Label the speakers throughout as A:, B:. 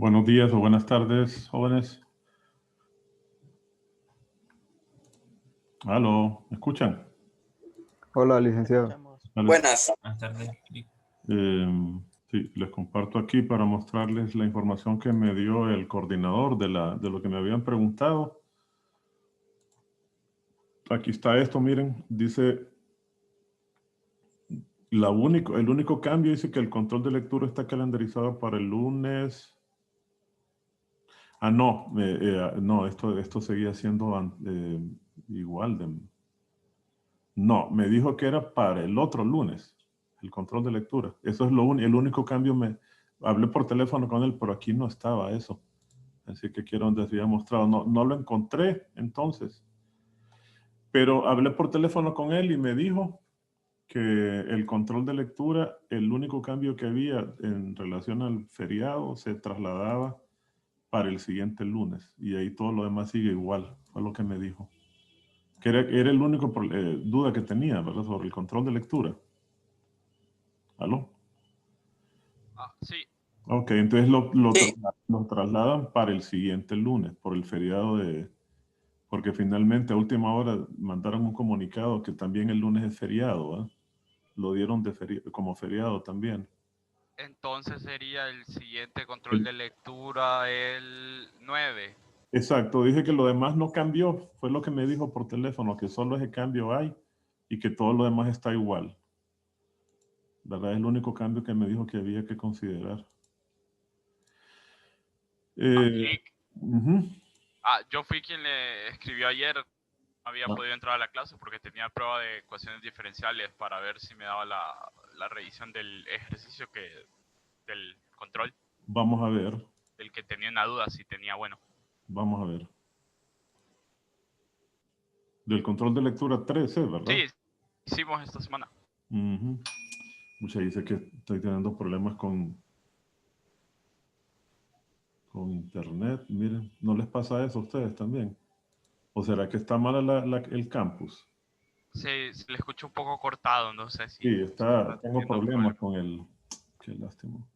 A: Buenos días o buenas tardes, jóvenes. Aló, ¿me escuchan?
B: Hola, licenciado.
A: Vale.
C: Buenas.
D: Buenas tardes.
A: Sí, les comparto aquí para mostrarles la información que me dio el coordinador de lo que me habían preguntado. Aquí está esto, miren, dice, el único cambio dice que el control de lectura está calendarizado para el lunes. No, esto seguía siendo igual. No, me dijo que era para el otro lunes, el control de lectura. Eso es el único cambio. Hablé por teléfono con él, pero aquí no estaba eso. Así que quiero donde se había mostrado. No lo encontré entonces. Pero hablé por teléfono con él y me dijo que el control de lectura, el único cambio que había en relación al feriado se trasladaba para el siguiente lunes. Y ahí todo lo demás sigue igual. Fue lo que me dijo. Que era el único duda que tenía, ¿verdad? Sobre el control de lectura. ¿Aló?
D: Sí.
A: Ok, entonces lo
C: Sí.
A: trasladan para el siguiente lunes, por el feriado porque finalmente a última hora mandaron un comunicado que también el lunes es feriado, ¿eh? Lo dieron como feriado también.
D: Entonces sería el siguiente control de lectura el 9.
A: Exacto, dije que lo demás no cambió, fue lo que me dijo por teléfono, que solo ese cambio hay y que todo lo demás está igual. ¿Verdad? Es el único cambio que me dijo que había que considerar.
D: Yo fui quien le escribió ayer. No había podido entrar a la clase porque tenía prueba de ecuaciones diferenciales para ver si me daba la revisión del ejercicio del control.
A: Vamos a ver.
D: Del que tenía una duda si tenía bueno.
A: Vamos a ver. Del control de lectura 13, ¿verdad?
D: Sí, hicimos esta semana.
A: Mucha dice que estoy teniendo problemas con internet. Miren, ¿no les pasa eso a ustedes también? ¿O será que está mal el campus?
D: Se le escucha un poco cortado, no sé si...
A: Sí, tengo problemas con el... Qué lástima.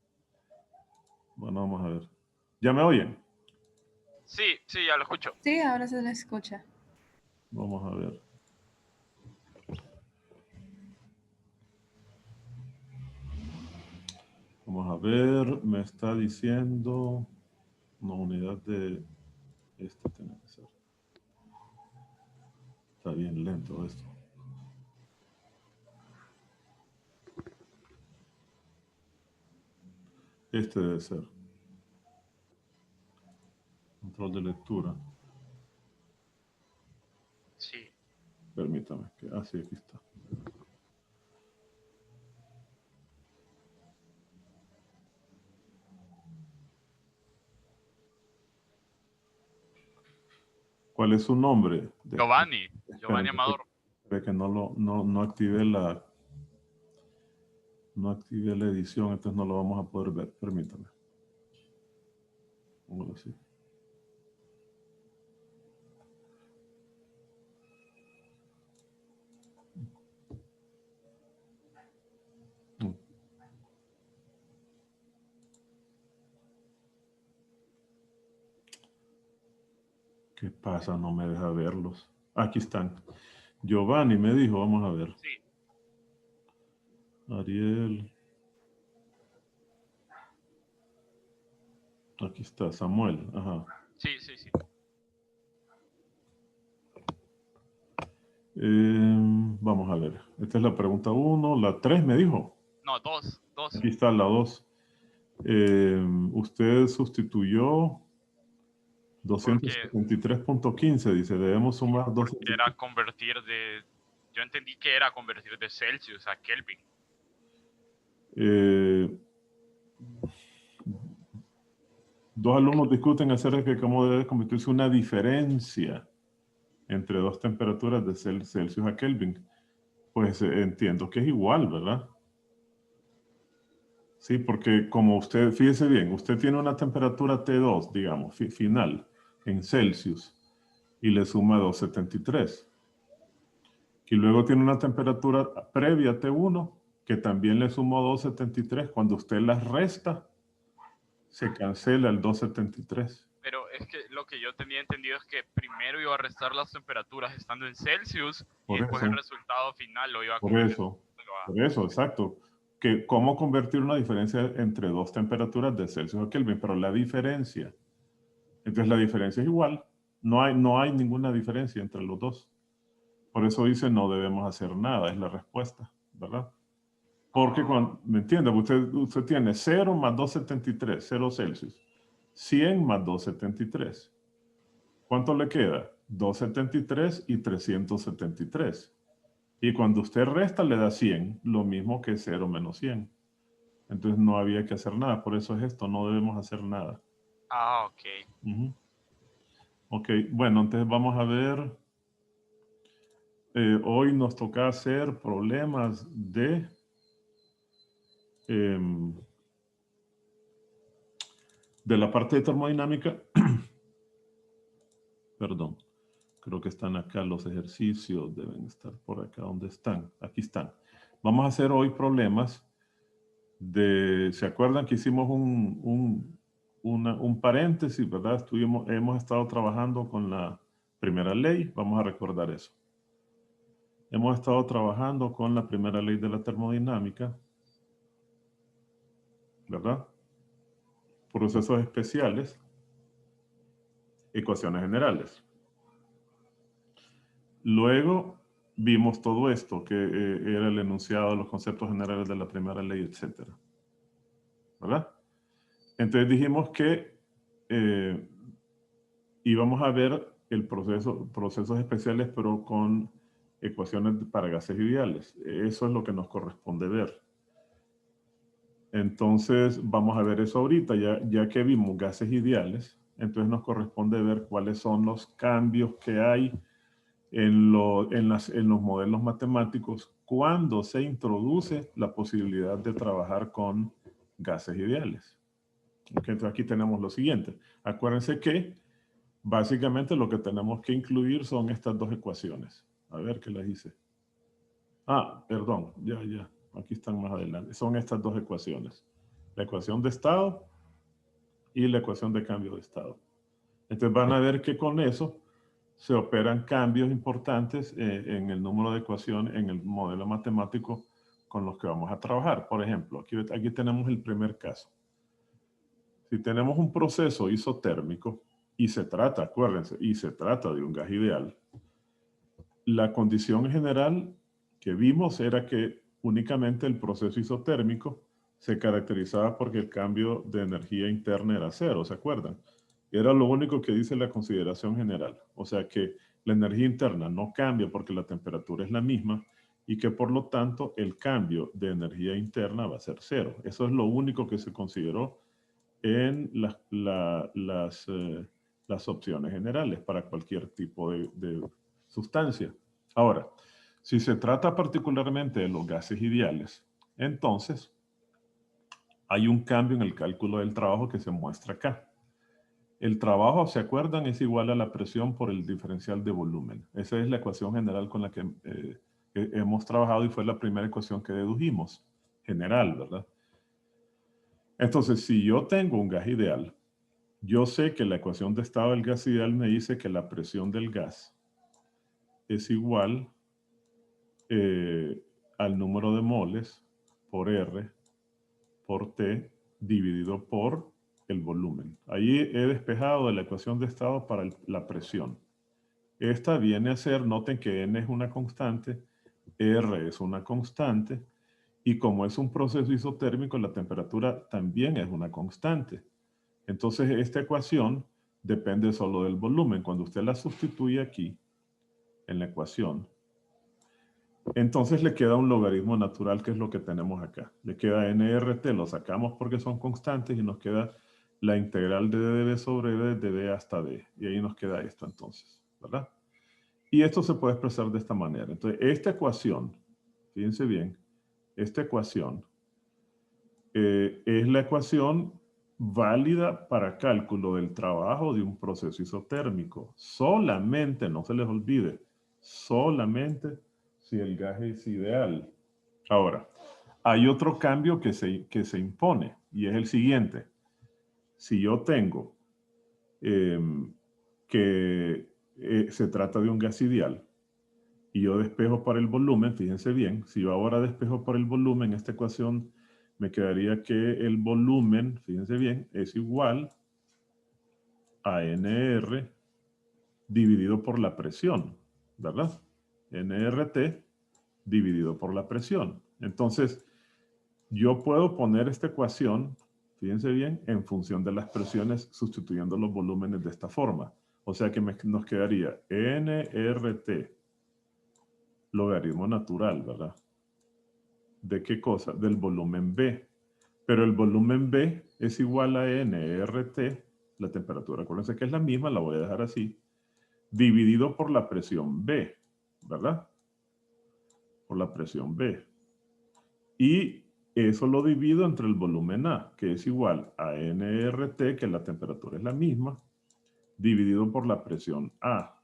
A: Bueno, vamos a ver. ¿Ya me oyen?
D: Sí, ya lo escucho.
E: Sí, ahora se le escucha.
A: Vamos a ver. Vamos a ver, me está diciendo una unidad de... Este tiene que ser. Está bien lento esto. Este debe ser. Control de lectura.
D: Sí.
A: Permítame. Sí, aquí está. ¿Cuál es su nombre?
D: Giovanni Amador.
A: Ve que no activé no activé la edición, entonces no lo vamos a poder ver. Permítame. Póngalo así. ¿Qué pasa? No me deja verlos. Aquí están. Giovanni me dijo, vamos a ver.
D: Sí.
A: Ariel. Aquí está, Samuel. Ajá.
D: Sí.
A: Vamos a ver. Esta es la pregunta 1. La 3 me dijo.
D: No, 2.
A: Aquí está la 2. Usted sustituyó 273.15, dice, debemos sumar 2.
D: Era convertir de... Yo entendí que era convertir de Celsius a Kelvin.
A: Dos alumnos discuten acerca de cómo debe convertirse una diferencia entre dos temperaturas de Celsius a Kelvin. Pues entiendo que es igual, ¿verdad? Sí, porque como usted, fíjese bien, usted tiene una temperatura T2, digamos, final, en Celsius, y le suma 273. Y luego tiene una temperatura previa T1, que también le sumó 273. Cuando usted las resta, se cancela el 273.
D: Pero es que lo que yo tenía entendido es que primero iba a restar las temperaturas estando en Celsius y
A: Por
D: después el
A: eso,
D: resultado final lo iba a
A: por
D: convertir.
A: eso, por eso, exacto. Que cómo convertir una diferencia entre dos temperaturas de Celsius a Kelvin, pero la diferencia, entonces la diferencia es igual, no hay ninguna diferencia entre los dos. Por eso dice no debemos hacer nada, es la respuesta, ¿verdad? Porque cuando, ¿me entiende? Usted tiene 0 más 273, 0 Celsius. 100 más 273. ¿Cuánto le queda? 273 y 373. Y cuando usted resta le da 100, lo mismo que 0 menos 100. Entonces no había que hacer nada, por eso es esto, no debemos hacer nada.
D: Ok.
A: Uh-huh. Ok, bueno, entonces vamos a ver. Hoy nos toca hacer problemas de la parte de termodinámica. Perdón, creo que están acá los ejercicios, deben estar por acá donde están. Aquí están. Vamos a hacer hoy problemas ¿se acuerdan que hicimos un paréntesis, verdad? Hemos estado trabajando con la primera ley, vamos a recordar eso. Hemos estado trabajando con la primera ley de la termodinámica, ¿verdad? Procesos especiales, ecuaciones generales. Luego vimos todo esto, que era el enunciado de los conceptos generales de la primera ley, etc. ¿Verdad? Entonces dijimos que íbamos a ver procesos especiales, pero con ecuaciones para gases ideales. Eso es lo que nos corresponde ver. Entonces, vamos a ver eso ahorita, ya que vimos gases ideales, entonces nos corresponde ver cuáles son los cambios que hay en los modelos matemáticos cuando se introduce la posibilidad de trabajar con gases ideales. Okay, entonces aquí tenemos lo siguiente. Acuérdense que básicamente lo que tenemos que incluir son estas dos ecuaciones. A ver qué las hice. Perdón, ya. Aquí están más adelante. Son estas dos ecuaciones. La ecuación de estado y la ecuación de cambio de estado. Entonces van a ver que con eso se operan cambios importantes en el número de ecuaciones, en el modelo matemático con los que vamos a trabajar. Por ejemplo, aquí tenemos el primer caso. Si tenemos un proceso isotérmico, y se trata, acuérdense, y se trata de un gas ideal, la condición general que vimos era que únicamente el proceso isotérmico se caracterizaba porque el cambio de energía interna era cero, ¿se acuerdan? Era lo único que dice la consideración general. O sea que la energía interna no cambia porque la temperatura es la misma y que por lo tanto el cambio de energía interna va a ser cero. Eso es lo único que se consideró en las opciones generales para cualquier tipo de sustancia. Ahora, si se trata particularmente de los gases ideales, entonces hay un cambio en el cálculo del trabajo que se muestra acá. El trabajo, ¿se acuerdan? Es igual a la presión por el diferencial de volumen. Esa es la ecuación general con la que hemos trabajado y fue la primera ecuación que dedujimos, general, ¿verdad? Entonces, si yo tengo un gas ideal, yo sé que la ecuación de estado del gas ideal me dice que la presión del gas es igual al número de moles por R por T dividido por el volumen. Ahí he despejado de la ecuación de estado para la presión. Esta viene a ser, noten que N es una constante, R es una constante, y como es un proceso isotérmico, la temperatura también es una constante. Entonces, esta ecuación depende solo del volumen. Cuando usted la sustituye aquí, en la ecuación, entonces le queda un logaritmo natural, que es lo que tenemos acá. Le queda nRT, lo sacamos porque son constantes y nos queda la integral de dB sobre d de d hasta d. Y ahí nos queda esto entonces, ¿verdad? Y esto se puede expresar de esta manera. Entonces, esta ecuación, fíjense bien, esta ecuación es la ecuación válida para cálculo del trabajo de un proceso isotérmico. Solamente, no se les olvide, solamente si el gas es ideal. Ahora, hay otro cambio que se impone y es el siguiente. si yo tengo que se trata de un gas ideal y yo despejo para el volumen, fíjense bien, si yo ahora despejo por el volumen, esta ecuación me quedaría que el volumen, fíjense bien, es igual a NR dividido por la presión, ¿verdad? NRT dividido por la presión. Entonces, yo puedo poner esta ecuación, fíjense bien, en función de las presiones, sustituyendo los volúmenes de esta forma. O sea que nos quedaría NRT, logaritmo natural, ¿verdad? ¿De qué cosa? Del volumen B. Pero el volumen B es igual a NRT, la temperatura, acuérdense que es la misma, la voy a dejar así, dividido por la presión B, ¿verdad? Por la presión B. Y eso lo divido entre el volumen A, que es igual a NRT, que la temperatura es la misma, dividido por la presión A.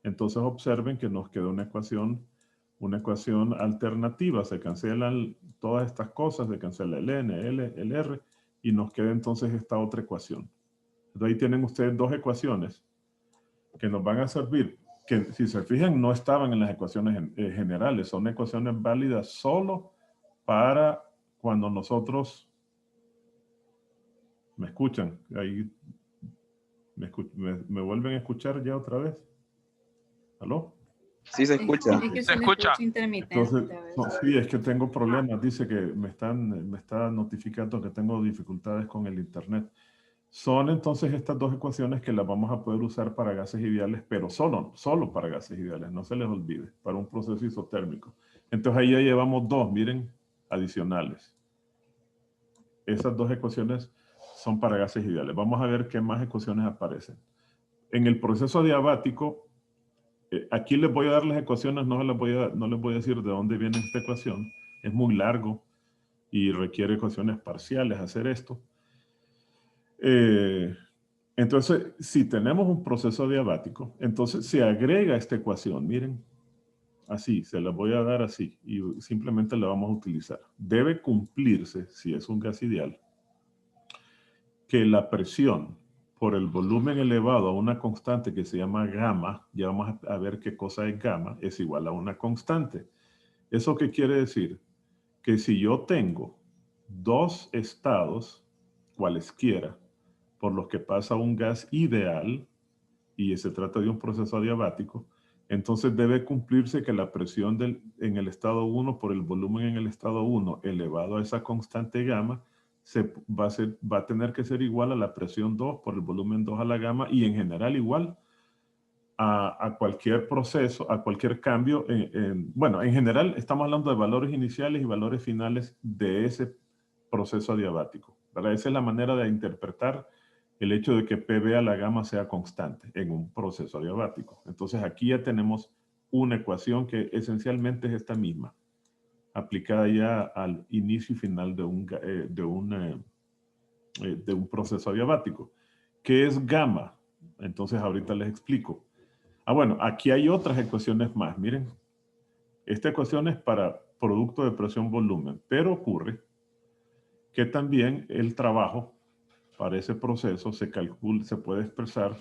A: Entonces observen que nos queda una ecuación alternativa. Se cancelan todas estas cosas, se cancela el N, el R, y nos queda entonces esta otra ecuación. Entonces ahí tienen ustedes dos ecuaciones que nos van a servir, que si se fijan no estaban en las ecuaciones generales, son ecuaciones válidas solo para cuando nosotros, ¿me escuchan? Ahí, ¿me vuelven a escuchar ya otra vez? ¿Aló?
B: Sí, se escucha.
C: Es que
D: Se
C: se le
D: escucha.
C: intermitente.
A: Entonces,
C: a veces.
A: no, sí, es que tengo problemas. Dice que me está notificando que tengo dificultades con el internet. Son entonces estas dos ecuaciones que las vamos a poder usar para gases ideales, pero solo para gases ideales, no se les olvide, para un proceso isotérmico. Entonces ahí ya llevamos dos, miren, adicionales. Esas dos ecuaciones son para gases ideales. Vamos a ver qué más ecuaciones aparecen. En el proceso adiabático, aquí les voy a dar las ecuaciones, no les voy a decir de dónde viene esta ecuación. Es muy largo y requiere ecuaciones parciales hacer esto. Entonces, si tenemos un proceso adiabático, entonces se agrega esta ecuación. Miren, así, se la voy a dar así y simplemente la vamos a utilizar. Debe cumplirse, si es un gas ideal, que la presión por el volumen elevado a una constante que se llama gamma, ya vamos a ver qué cosa es gamma, es igual a una constante. ¿Eso qué quiere decir? Que si yo tengo dos estados, cualesquiera, por los que pasa un gas ideal, y se trata de un proceso adiabático, entonces debe cumplirse que la presión en el estado 1 por el volumen en el estado 1 elevado a esa constante gamma va a tener que ser igual a la presión 2 por el volumen 2 a la gamma y en general igual a cualquier proceso, a cualquier cambio. Bueno, en general estamos hablando de valores iniciales y valores finales de ese proceso adiabático, ¿verdad? Esa es la manera de interpretar el hecho de que PB a la gamma sea constante en un proceso adiabático. Entonces aquí ya tenemos una ecuación que esencialmente es esta misma, aplicada ya al inicio y final de un proceso adiabático. ¿Qué es gamma? Entonces ahorita les explico. Bueno, aquí hay otras ecuaciones más. Miren, esta ecuación es para producto de presión-volumen, pero ocurre que también el trabajo para ese proceso se puede expresar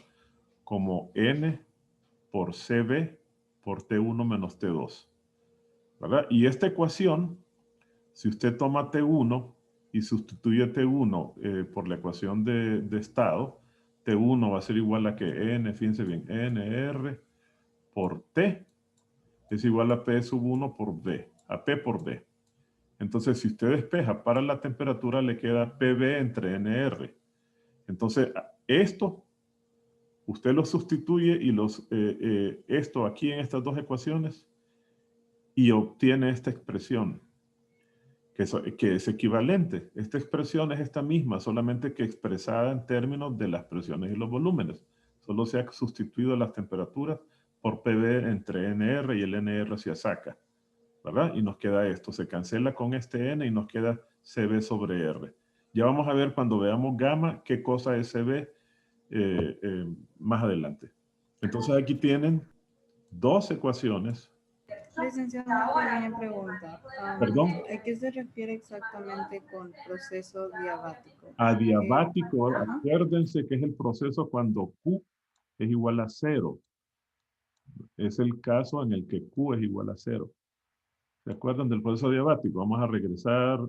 A: como N por CB por T1 menos T2, ¿verdad? Y esta ecuación, si usted toma T1 y sustituye T1 por la ecuación de estado, T1 va a ser igual a que N, fíjense bien, NR por T es igual a P sub 1 por B, a P por B. Entonces, si usted despeja para la temperatura, le queda PB entre NR. Entonces, esto, usted lo sustituye y esto aquí en estas dos ecuaciones y obtiene esta expresión, que es equivalente. Esta expresión es esta misma, solamente que expresada en términos de las presiones y los volúmenes. Solo se ha sustituido las temperaturas por PB entre NR y el NR se saca, ¿verdad? Y nos queda esto, se cancela con este N y nos queda CB sobre R. Ya vamos a ver cuando veamos gamma qué cosa es CB más adelante. Entonces aquí tienen dos ecuaciones
C: Licenciado, una pequeña pregunta.
A: Perdón,
C: ¿A qué se refiere exactamente con proceso diabático?
A: adiabático,
C: Ajá.
A: acuérdense que es el proceso cuando Q es igual a 0. Es el caso en el que Q es igual a 0. ¿Se acuerdan del proceso diabático? Vamos a regresar,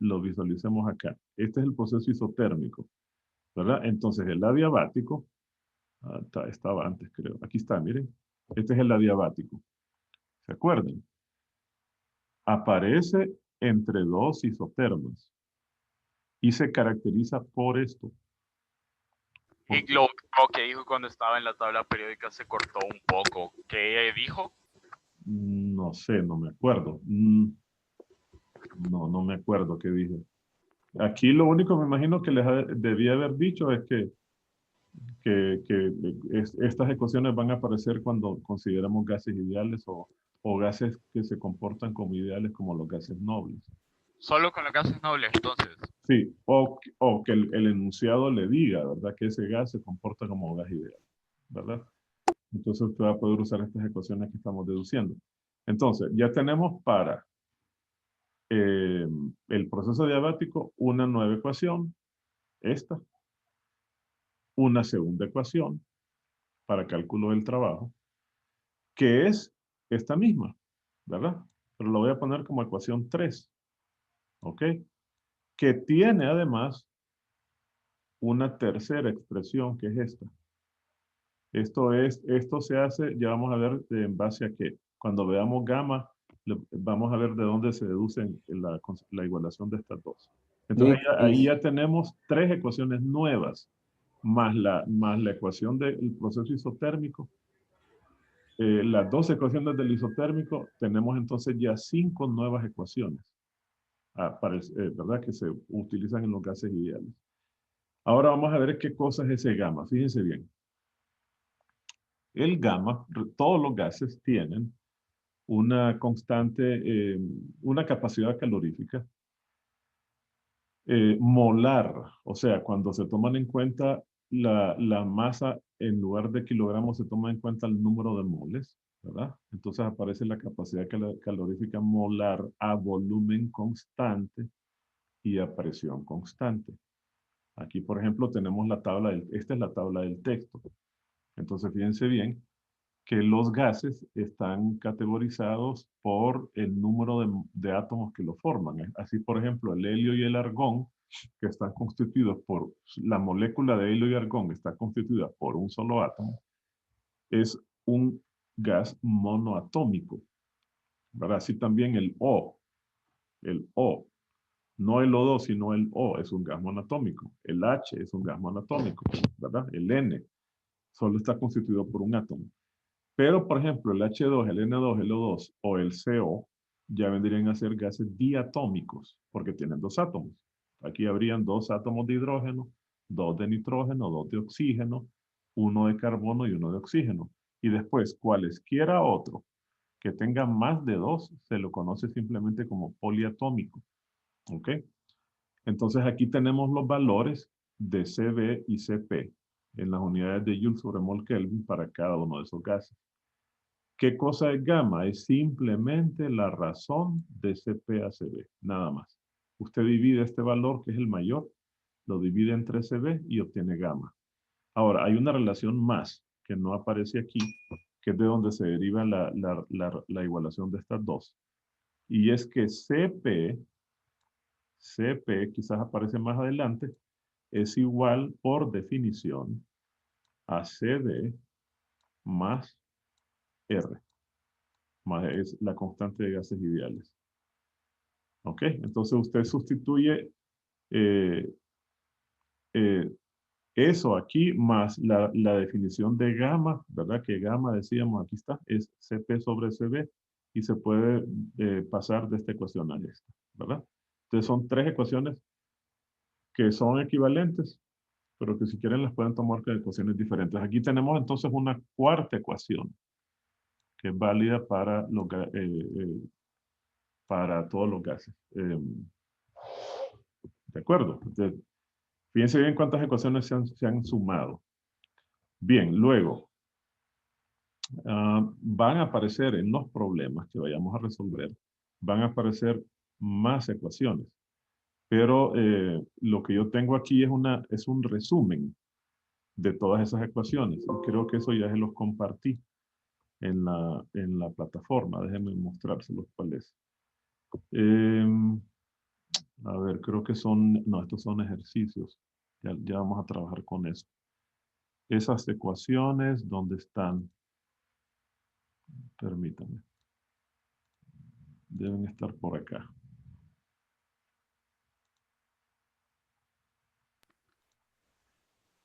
A: lo visualicemos acá. Este es el proceso isotérmico, ¿verdad? Entonces el adiabático, estaba antes creo, aquí está, miren. Este es el adiabático. ¿Se acuerdan? Aparece entre dos isotermas y se caracteriza por esto.
D: Y lo que dijo cuando estaba en la tabla periódica se cortó un poco. ¿Qué dijo?
A: No sé, no me acuerdo. No me acuerdo qué dije. Aquí lo único me imagino que debía haber dicho es que estas ecuaciones van a aparecer cuando consideramos gases ideales o gases que se comportan como ideales como los gases nobles.
D: Solo con los gases nobles, entonces.
A: Sí, o que el enunciado le diga, ¿verdad? Que ese gas se comporta como gas ideal, ¿verdad? Entonces usted va a poder usar estas ecuaciones que estamos deduciendo. Entonces, ya tenemos para el proceso diabático una nueva ecuación, esta, una segunda ecuación para cálculo del trabajo, que es esta misma, ¿verdad? Pero lo voy a poner como ecuación 3, ¿ok? Que tiene además una tercera expresión que es esta. Esto se hace, ya vamos a ver en base a qué. Cuando veamos gamma, vamos a ver de dónde se deduce la igualación de estas dos. Entonces ahí ya tenemos tres ecuaciones nuevas, más la ecuación del proceso isotérmico. Las dos ecuaciones del isotérmico, tenemos entonces ya 5 nuevas ecuaciones, ¿verdad? Que se utilizan en los gases ideales. Ahora vamos a ver qué cosa es ese gamma. Fíjense bien. El gamma, todos los gases tienen una constante, una capacidad calorífica molar, o sea, cuando se toman en cuenta la masa, en lugar de kilogramos, se toma en cuenta el número de moles, ¿verdad? Entonces aparece la capacidad calorífica molar a volumen constante y a presión constante. Aquí, por ejemplo, tenemos la tabla, esta es la tabla del texto. Entonces, fíjense bien que los gases están categorizados por el número de átomos que lo forman. Así, por ejemplo, el helio y el argón, que están constituidos por, la molécula de helio y argón está constituida por un solo átomo, es un gas monoatómico. ¿Verdad? Así también el O, no el O2, sino el O, es un gas monoatómico. El H es un gas monoatómico, ¿verdad? El N solo está constituido por un átomo. Pero, por ejemplo, el H2, el N2, el O2 o el CO ya vendrían a ser gases diatómicos, porque tienen dos átomos. Aquí habrían dos átomos de hidrógeno, dos de nitrógeno, dos de oxígeno, uno de carbono y uno de oxígeno. Y después, cualesquiera otro que tenga más de dos, se lo conoce simplemente como poliatómico. ¿Ok? Entonces aquí tenemos los valores de CB y CP en las unidades de Joule sobre mol Kelvin para cada uno de esos gases. ¿Qué cosa es gamma? Es simplemente la razón de CP a CB, nada más. Usted divide este valor, que es el mayor, lo divide entre CB y obtiene gamma. Ahora, hay una relación más que no aparece aquí, que es de donde se deriva la igualación de estas dos. Y es que CP quizás aparece más adelante, es igual por definición a CD más R, más es la constante de gases ideales. ¿Ok? Entonces usted sustituye eh, eh, eso aquí más la definición de gamma, ¿verdad? Que gamma, decíamos, aquí está, es CP sobre CB y se puede pasar de esta ecuación a esta, ¿verdad? Entonces son tres ecuaciones que son equivalentes, pero que si quieren las pueden tomar con ecuaciones diferentes. Aquí tenemos entonces una cuarta ecuación que es válida para todos los gases. ¿De acuerdo? Entonces, fíjense bien cuántas ecuaciones se han sumado. Bien, luego, van a aparecer en los problemas que vayamos a resolver, van a aparecer más ecuaciones. Pero lo que yo tengo aquí es un resumen de todas esas ecuaciones. Y creo que eso ya se los compartí en la plataforma. Déjenme mostrárselos cuál es. A ver, creo que no, estos son ejercicios. Ya vamos a trabajar con eso. Esas ecuaciones, ¿dónde están? Permítanme. Deben estar por acá.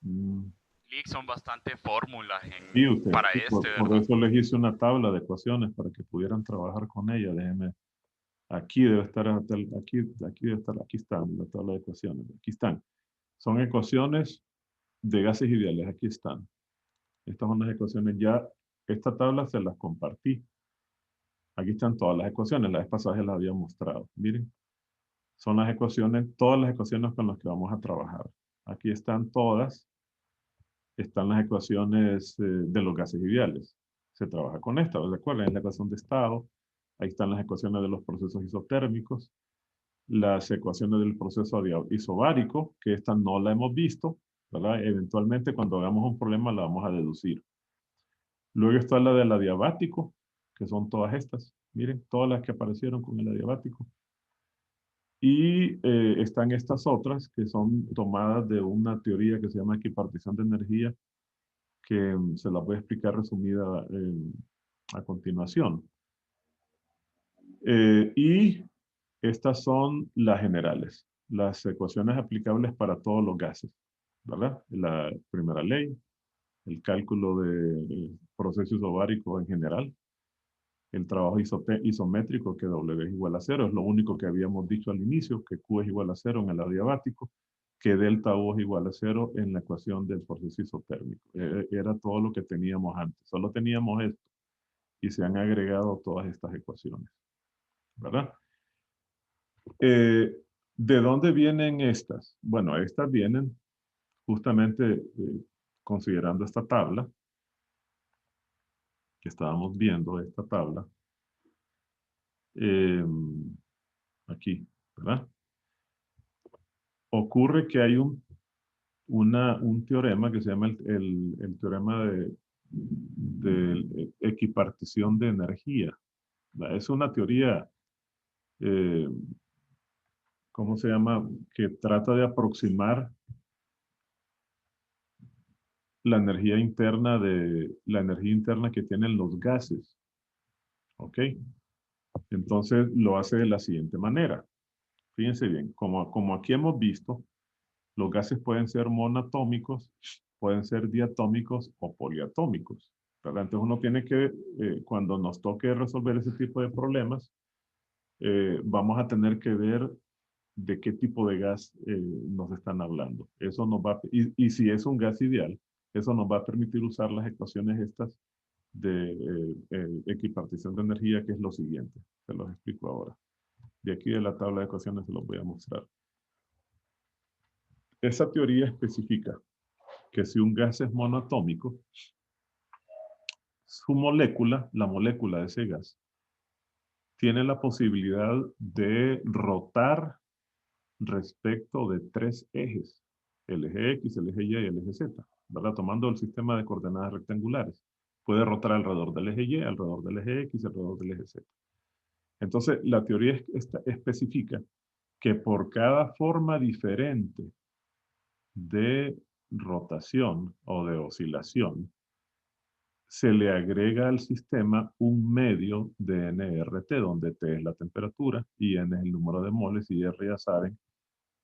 D: Leaks son bastante fórmulas
A: Y usted,
D: para
A: por
D: ¿verdad?
A: eso les hice una tabla de ecuaciones para que pudieran trabajar con ella. Déjenme. Aquí debe estar, aquí debe estar, aquí están la tabla de ecuaciones. Aquí están. Son ecuaciones de gases ideales. Aquí están. Estas son las ecuaciones ya. Esta tabla se las compartí. Aquí están todas las ecuaciones. La vez pasada se las había mostrado. Miren. Son las ecuaciones, todas las ecuaciones con las que vamos a trabajar. Aquí están todas. Están las ecuaciones de los gases ideales. Se trabaja con esta, ¿recuerdan? Es la ecuación de estado. Ahí están las ecuaciones de los procesos isotérmicos. Las ecuaciones del proceso isobárico, que esta no la hemos visto, ¿verdad? Eventualmente cuando hagamos un problema la vamos a deducir. Luego está la del adiabático, que son todas estas. Miren, todas las que aparecieron con el adiabático. Y están estas otras que son tomadas de una teoría que se llama equipartición de energía, que se las voy a explicar resumida a continuación. Y estas son las generales, las ecuaciones aplicables para todos los gases, ¿verdad? La primera ley, el cálculo de proceso isobárico en general, el trabajo isométrico, que W es igual a 0, es lo único que habíamos dicho al inicio, que Q es igual a 0 en el adiabático, que delta U es igual a 0 en la ecuación del proceso isotérmico. Era todo lo que teníamos antes, solo teníamos esto, y se han agregado todas estas ecuaciones, ¿verdad? ¿De dónde vienen estas? Bueno, estas vienen justamente considerando esta tabla, que estábamos viendo, esta tabla, aquí, ¿verdad? Ocurre que hay un teorema que se llama el teorema de equipartición de energía. Es una teoría, ¿cómo se llama? Que trata de aproximar la energía interna que tienen los gases. ¿Ok? Entonces lo hace de la siguiente manera. Fíjense bien, como aquí hemos visto, los gases pueden ser monoatómicos, pueden ser diatómicos o poliatómicos, ¿verdad? Entonces uno tiene que, cuando nos toque resolver ese tipo de problemas, vamos a tener que ver de qué tipo de gas nos están hablando. Eso nos va, y si es un gas ideal, eso nos va a permitir usar las ecuaciones estas de equipartición de energía, que es lo siguiente. Se los explico ahora. De aquí de la tabla de ecuaciones se los voy a mostrar. Esa teoría especifica que si un gas es monoatómico, su molécula, la molécula de ese gas, tiene la posibilidad de rotar respecto de tres ejes, el eje X, el eje Y y el eje Z, ¿verdad? Tomando el sistema de coordenadas rectangulares. Puede rotar alrededor del eje Y, alrededor del eje X, alrededor del eje Z. Entonces, la teoría especifica que por cada forma diferente de rotación o de oscilación, se le agrega al sistema un medio de nRT, donde T es la temperatura y N es el número de moles y R ya saben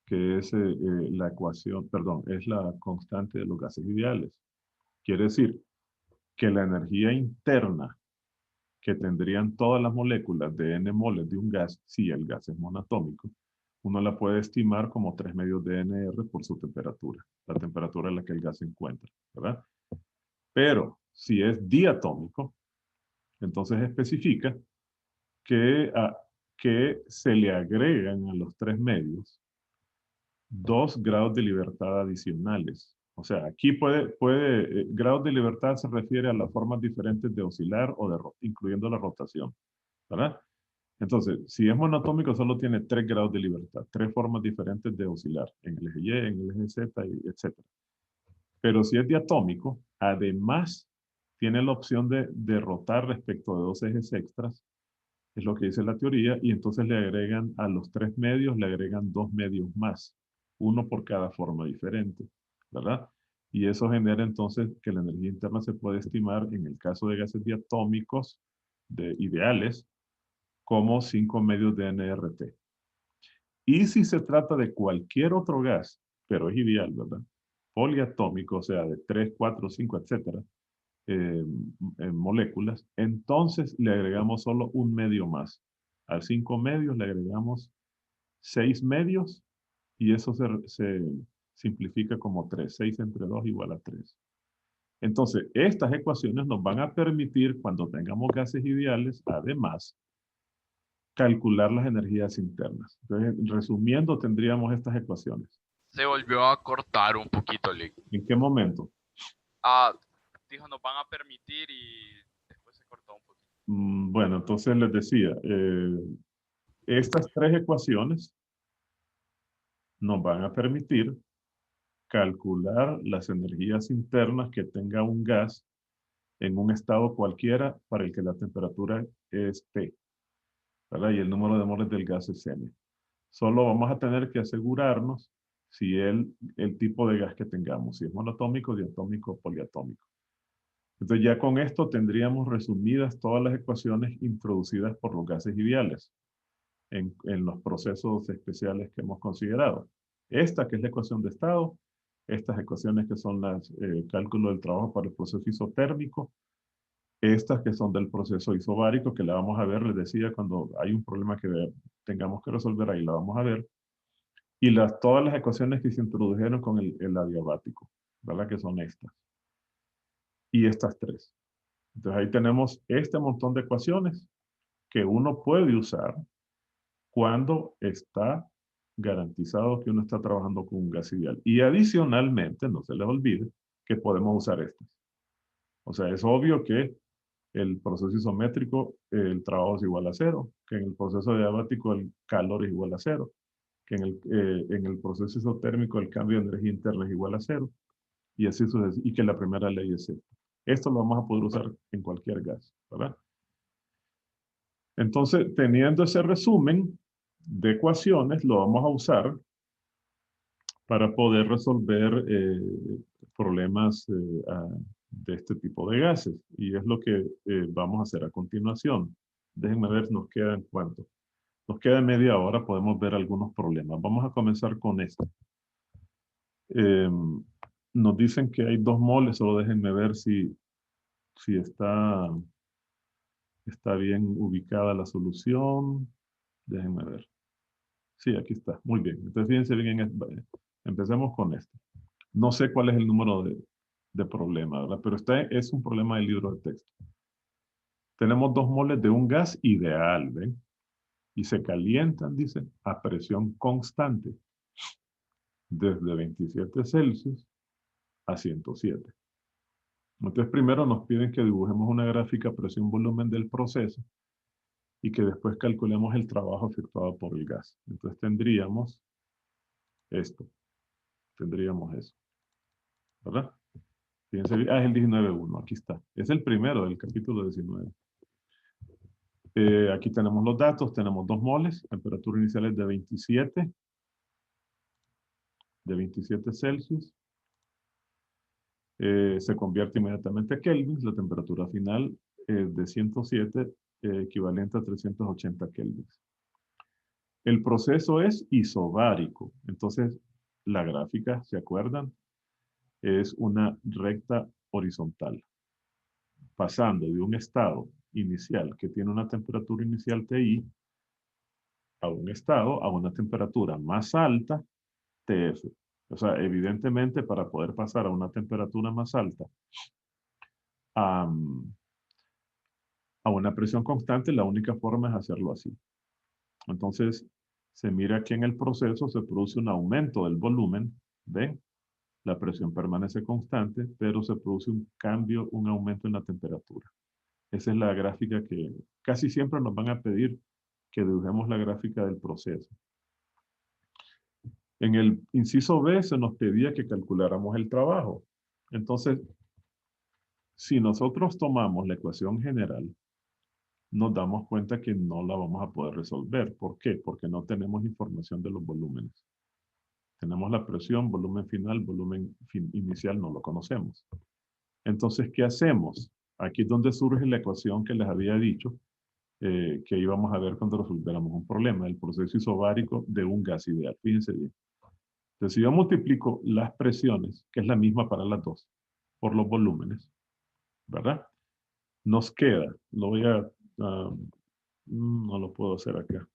A: que es la ecuación, perdón, es la constante de los gases ideales. Quiere decir que la energía interna que tendrían todas las moléculas de N moles de un gas, si el gas es monoatómico, uno la puede estimar como 3 medios de NR por su temperatura, la temperatura en la que el gas se encuentra, ¿verdad? Pero si es diatómico, entonces especifica que se le agregan a los 3 medios 2 grados de libertad adicionales, O sea, aquí grados de libertad se refiere a las formas diferentes de oscilar o incluyendo la rotación, ¿verdad? Entonces, si es monotómico, solo tiene 3 grados de libertad, 3 formas diferentes de oscilar, en el eje Y, en el eje Z, etc. Pero si es diatómico, además tiene la opción de rotar respecto de 2 ejes extras, es lo que dice la teoría, y entonces le agregan a los 3 medios, le agregan 2 medios más, uno por cada forma diferente, ¿verdad? Y eso genera entonces que la energía interna se puede estimar, en el caso de gases diatómicos ideales, como 5 medios de nRT. Y si se trata de cualquier otro gas, pero es ideal, ¿verdad? Poliatómico, o sea, de 3, 4, 5, etcétera, en moléculas, entonces le agregamos solo un medio más. A 5 medios le agregamos 6 medios y eso se simplifica como 3. 6 entre 2 igual a 3. Entonces, estas ecuaciones nos van a permitir, cuando tengamos gases ideales, además, calcular las energías internas. Entonces, resumiendo, tendríamos estas ecuaciones.
D: Se volvió a cortar un poquito, Lick.
A: ¿En qué momento?
D: Dijo, nos van a permitir y después se cortó un poquito.
A: Bueno, entonces les decía, estas 3 ecuaciones nos van a permitir calcular las energías internas que tenga un gas en un estado cualquiera para el que la temperatura es T, ¿verdad? Y el número de moles del gas es N. Solo vamos a tener que asegurarnos si el tipo de gas que tengamos, si es monotómico, diatómico o poliatómico. Entonces ya con esto tendríamos resumidas todas las ecuaciones introducidas por los gases ideales en los procesos especiales que hemos considerado. Esta que es la ecuación de estado, estas ecuaciones que son las cálculo del trabajo para el proceso isotérmico, estas que son del proceso isobárico, que la vamos a ver, les decía, cuando hay un problema que tengamos que resolver, ahí la vamos a ver, y todas las ecuaciones que se introdujeron con el adiabático, ¿verdad? Que son estas. Y estas 3. Entonces ahí tenemos este montón de ecuaciones que uno puede usar cuando está garantizado que uno está trabajando con un gas ideal. Y adicionalmente, no se les olvide, que podemos usar estas. O sea, es obvio que el proceso isométrico, el trabajo es igual a 0, que en el proceso adiabático el calor es igual a 0, que en el proceso isotérmico el cambio de energía interna es igual a 0, y así sucesivamente, y que la primera ley es 0. Esto lo vamos a poder usar en cualquier gas, ¿verdad? Entonces, teniendo ese resumen de ecuaciones, lo vamos a usar para poder resolver problemas de este tipo de gases. Y es lo que vamos a hacer a continuación. Déjenme ver, nos quedan cuánto. Nos queda media hora, podemos ver algunos problemas. Vamos a comenzar con este. Nos dicen que hay 2 moles, solo déjenme ver si está bien ubicada la solución. Déjenme ver. Sí, aquí está. Muy bien. Entonces, fíjense bien. Empecemos con esto. No sé cuál es el número de problema, ¿verdad? Pero es un problema del libro de texto. Tenemos 2 moles de un gas ideal, ¿ven? Y se calientan, dice, a presión constante. Desde 27 Celsius a 107. Entonces, primero nos piden que dibujemos una gráfica presión-volumen del proceso y que después calculemos el trabajo efectuado por el gas. Entonces tendríamos esto. Tendríamos eso. ¿Verdad? Fíjense, es el 19.1, aquí está. Es el primero del capítulo 19. Aquí tenemos los datos, tenemos 2 moles, temperatura inicial es de 27 Celsius. Se convierte inmediatamente a kelvins, la temperatura final es de 107, equivalente a 380 kelvins. El proceso es isobárico, entonces la gráfica, ¿se acuerdan? Es una recta horizontal, pasando de un estado inicial que tiene una temperatura inicial TI a un estado a una temperatura más alta TF. O sea, evidentemente para poder pasar a una temperatura más alta a una presión constante, la única forma es hacerlo así. Entonces, se mira que en el proceso se produce un aumento del volumen, ¿ven? La presión permanece constante, pero se produce un cambio, un aumento en la temperatura. Esa es la gráfica que casi siempre nos van a pedir que dibujemos la gráfica del proceso. En el inciso B se nos pedía que calculáramos el trabajo. Entonces, si nosotros tomamos la ecuación general, nos damos cuenta que no la vamos a poder resolver. ¿Por qué? Porque no tenemos información de los volúmenes. Tenemos la presión, volumen final, inicial, no lo conocemos. Entonces, ¿qué hacemos? Aquí es donde surge la ecuación que les había dicho que íbamos a ver cuando resolviéramos un problema, el proceso isobárico de un gas ideal. Fíjense bien. Entonces, si yo multiplico las presiones, que es la misma para las dos, por los volúmenes, ¿verdad? Nos queda, lo voy a, no lo puedo hacer acá,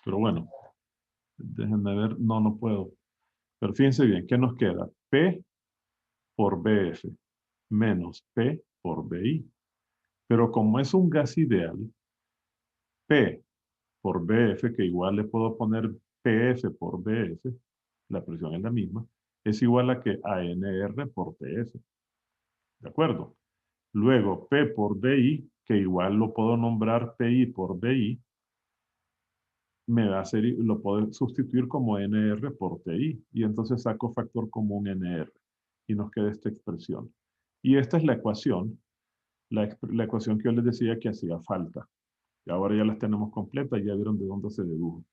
A: pero bueno, déjenme ver, no puedo. Pero fíjense bien, ¿qué nos queda? P por BF menos P por BI. Pero como es un gas ideal, P por BF, que igual le puedo poner PF por BF, la presión es la misma, es igual a que ANR por TF. ¿De acuerdo? Luego, P por BI, que igual lo puedo nombrar PI por BI, me va a ser, lo puedo sustituir como NR por TI, y entonces saco factor común NR, y nos queda esta expresión. Y esta es la ecuación, la ecuación que yo les decía que hacía falta. Y ahora ya las tenemos completas, ya vieron de dónde se dedujo.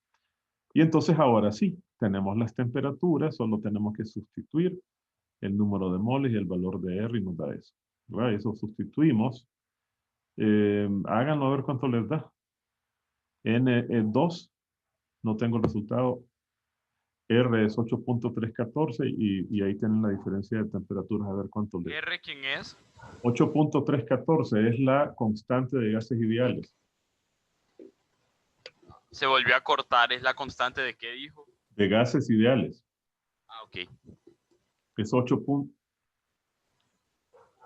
A: Y entonces ahora sí, tenemos las temperaturas, solo tenemos que sustituir el número de moles y el valor de R y nos da eso. ¿Verdad? Eso sustituimos. Háganlo a ver cuánto les da. N2, no tengo el resultado. R es 8.314 y ahí tienen la diferencia de temperaturas, a ver cuánto les da.
D: ¿R quién es?
A: 8.314 es la constante de gases ideales.
D: Se volvió a cortar, ¿es la constante de qué dijo?
A: De gases ideales.
D: Ah, ok.
A: Es 8.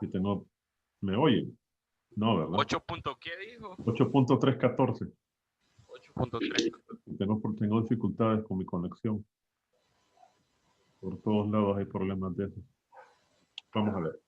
A: Y tengo, ¿me oyen? No, ¿verdad?
D: 8 punto qué dijo?
A: 8.314.
D: 8.3.
A: Tengo dificultades con mi conexión. Por todos lados hay problemas de eso. Vamos a ver.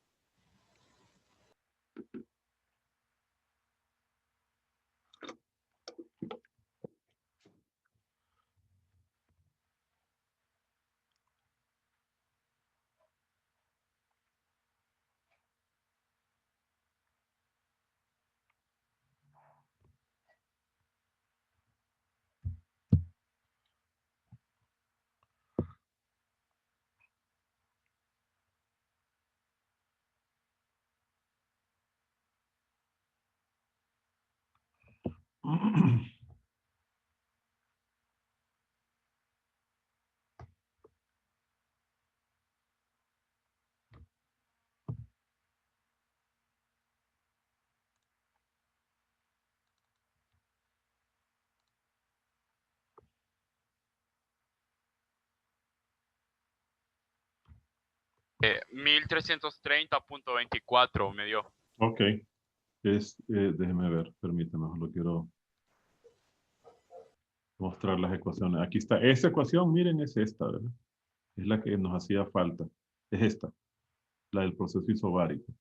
D: Eh, 1330.24 me dio.
A: Ok. Déjeme ver, permítame, lo quiero mostrar las ecuaciones. Aquí está. Esa ecuación, miren, es esta, ¿verdad? Es la que nos hacía falta. Es esta, la del proceso isobárico.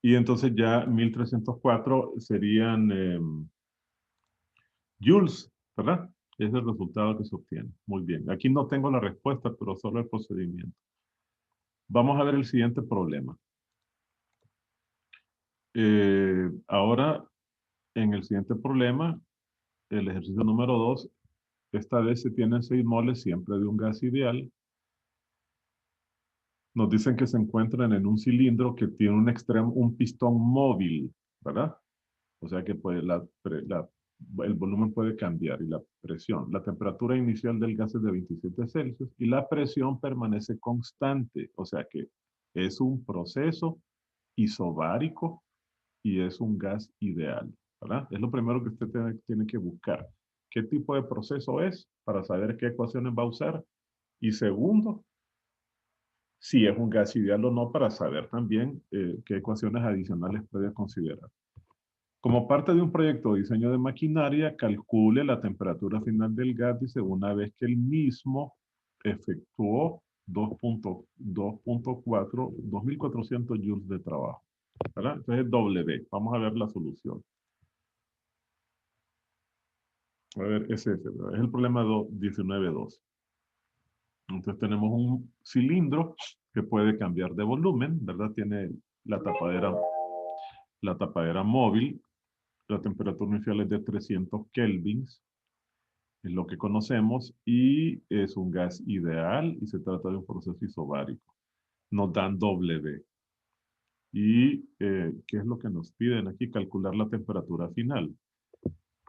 A: Y entonces ya 1304 serían joules, ¿verdad? Es el resultado que se obtiene. Muy bien. Aquí no tengo la respuesta, pero solo el procedimiento. Vamos a ver el siguiente problema. Ahora, en el siguiente problema, el ejercicio número 2, esta vez se tienen 6 moles siempre de un gas ideal. Nos dicen que se encuentran en un cilindro que tiene un extremo, un pistón móvil, ¿verdad? O sea que pues, el volumen puede cambiar y la presión. La temperatura inicial del gas es de 27 Celsius y la presión permanece constante. O sea que es un proceso isobárico y es un gas ideal, ¿verdad? Es lo primero que usted tiene que buscar. ¿Qué tipo de proceso es? Para saber qué ecuaciones va a usar. Y segundo, si es un gas ideal o no, para saber también qué ecuaciones adicionales puede considerar. Como parte de un proyecto de diseño de maquinaria, calcule la temperatura final del gas, dice, una vez que el mismo efectuó 2.4, 2400 joules de trabajo, ¿verdad? Entonces es W. Vamos a ver la solución. A ver, es ese, ¿verdad? Es el problema 19.2. Entonces tenemos un cilindro que puede cambiar de volumen, ¿verdad? Tiene la tapadera móvil. La temperatura inicial es de 300 kelvins, es lo que conocemos, y es un gas ideal y se trata de un proceso isobárico. Nos dan W. ¿Y qué es lo que nos piden aquí? Calcular la temperatura final.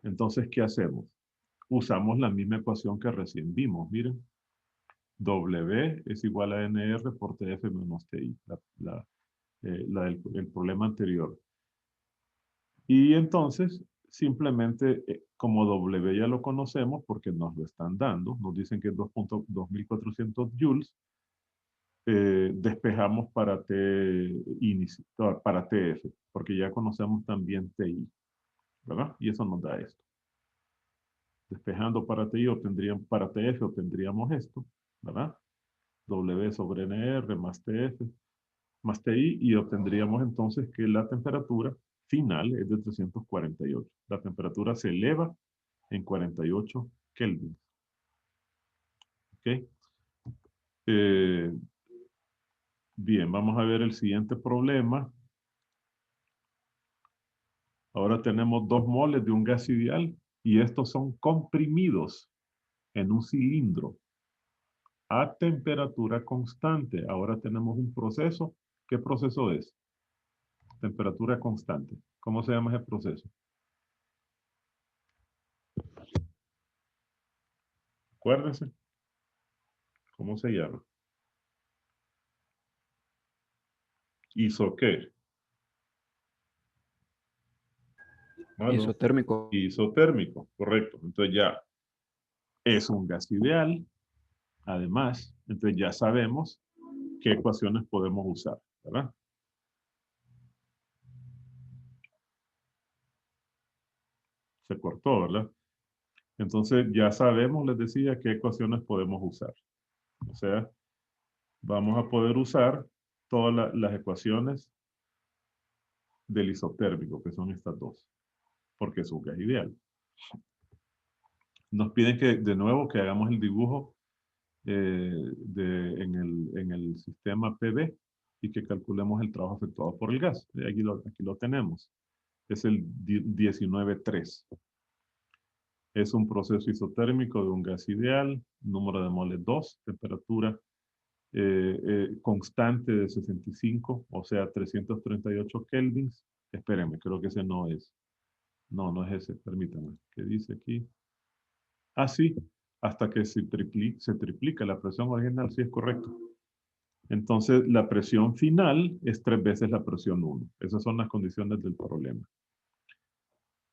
A: Entonces, ¿qué hacemos? Usamos la misma ecuación que recién vimos, miren. W es igual a NR por TF menos TI, el problema anterior. Y entonces, simplemente, como W ya lo conocemos porque nos lo están dando, nos dicen que es 2.2400 joules, despejamos para para TF, porque ya conocemos también TI, ¿verdad? Y eso nos da esto. Despejando para TI para TF obtendríamos esto, ¿verdad? W sobre NR más TF más TI, y obtendríamos entonces que la temperatura final es de 348. La temperatura se eleva en 48 Kelvin. ¿Ok? Bien, vamos a ver el siguiente problema. Ahora tenemos 2 moles de un gas ideal y estos son comprimidos en un cilindro a temperatura constante. Ahora tenemos un proceso. ¿Qué proceso es? Temperatura constante. ¿Cómo se llama ese proceso? Acuérdense. ¿Cómo se llama? ¿Iso qué? ¿Aló?
B: Isotérmico.
A: Isotérmico, correcto. Entonces ya es un gas ideal. Además, entonces ya sabemos qué ecuaciones podemos usar, ¿verdad? Se cortó, ¿verdad? Entonces ya sabemos, les decía, qué ecuaciones podemos usar. O sea, vamos a poder usar todas las ecuaciones del isotérmico, que son estas dos, porque es un gas ideal. Nos piden que, de nuevo, que hagamos el dibujo en el sistema PV y que calculemos el trabajo efectuado por el gas. Aquí lo tenemos. Es el 19.3. Es un proceso isotérmico de un gas ideal, número de moles 2, temperatura constante de 65, o sea, 338 kelvins. Espérenme, creo que ese no es. No, no es ese, permítanme. ¿Qué dice aquí? Ah, sí, hasta que se triplica la presión original, sí es correcto. Entonces, la presión final es 3 veces la presión 1. Esas son las condiciones del problema.